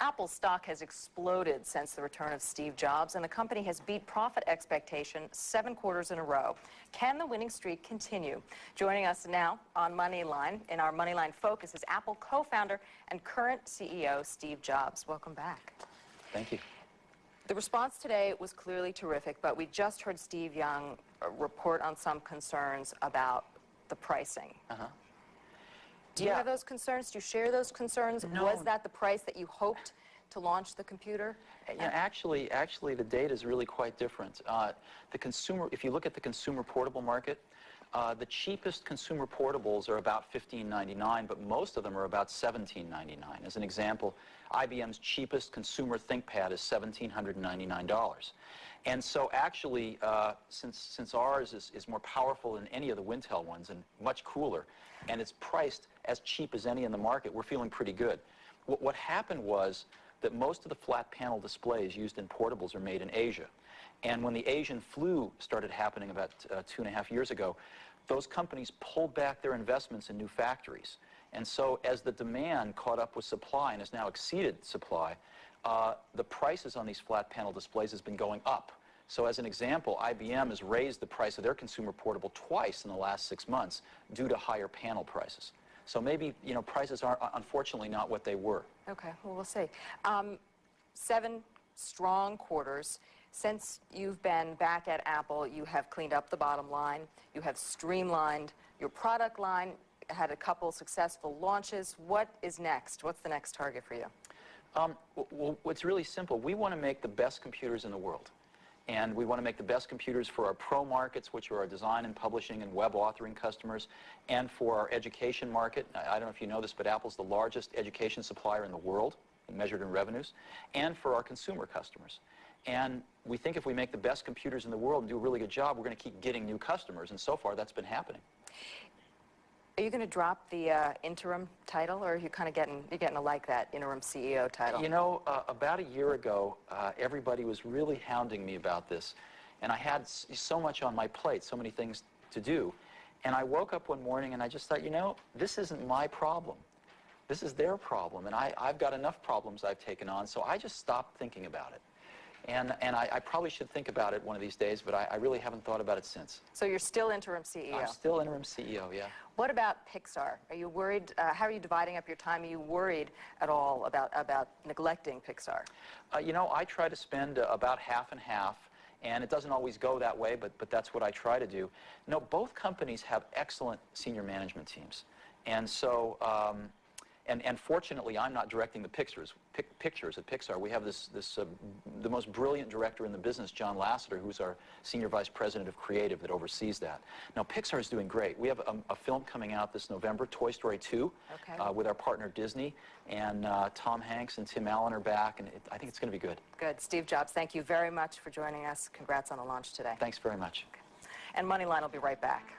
Apple stock has exploded since the return of Steve Jobs, and the company has beat profit expectation 7 quarters in a row. Can the winning streak continue? Joining us now on Moneyline, in our Moneyline Focus, is Apple co-founder and current CEO Steve Jobs. Welcome back. Thank you. The response today was clearly terrific, but we just heard Steve Young report on some concerns about the pricing. Do you have those concerns? Do you share those concerns? No. Was that the price that you hoped to launch the computer? Yeah, actually, the data is really quite different. The consumer, if you look at the consumer portable market, the cheapest consumer portables are about $15.99, but most of them are about $17.99. As an example, IBM's cheapest consumer ThinkPad is $1,799. And so actually, since ours is more powerful than any of the Wintel ones and much cooler, and it's priced as cheap as any in the market, we're feeling pretty good. What happened was that most of the flat panel displays used in portables are made in Asia. And when the Asian flu started happening about 2.5 years ago, those companies pulled back their investments in new factories. And so as the demand caught up with supply and has now exceeded supply, the prices on these flat panel displays has been going up. So as an example, IBM has raised the price of their consumer portable twice in the last 6 months due to higher panel prices. So maybe, prices are unfortunately not what they were. Okay, well, we'll see. 7 strong quarters. Since you've been back at Apple, you have cleaned up the bottom line. You have streamlined your product line, had a couple successful launches. What is next? What's the next target for you? Well, it's really simple. We want to make the best computers in the world. And we want to make the best computers for our pro markets, which are our design and publishing and web authoring customers, and for our education market. I don't know if you know this, but Apple's the largest education supplier in the world, measured in revenues, and for our consumer customers. And we think if we make the best computers in the world and do a really good job, we're going to keep getting new customers, and so far that's been happening. Are you going to drop the interim title, or are you kind of getting to like that interim CEO title? You know, about a year ago, everybody was really hounding me about this, and I had so much on my plate, so many things to do, and I woke up one morning and I just thought, this isn't my problem. This is their problem, and I've got enough problems I've taken on, so I just stopped thinking about it. And I probably should think about it one of these days, but I really haven't thought about it since. So you're still interim CEO? I'm still interim CEO, yeah. What about Pixar? Are you worried? How are you dividing up your time? Are you worried at all about neglecting Pixar? I try to spend about half and half, and it doesn't always go that way, but that's what I try to do. Both companies have excellent senior management teams, and so and fortunately, I'm not directing the pictures at Pixar. We have the most brilliant director in the business, John Lasseter, who's our Senior Vice President of Creative that oversees that. Now, Pixar is doing great. We have a film coming out this November, Toy Story 2, with our partner Disney, and Tom Hanks and Tim Allen are back, and I think it's going to be good. Good. Steve Jobs, thank you very much for joining us. Congrats on the launch today. Thanks very much. And Moneyline will be right back.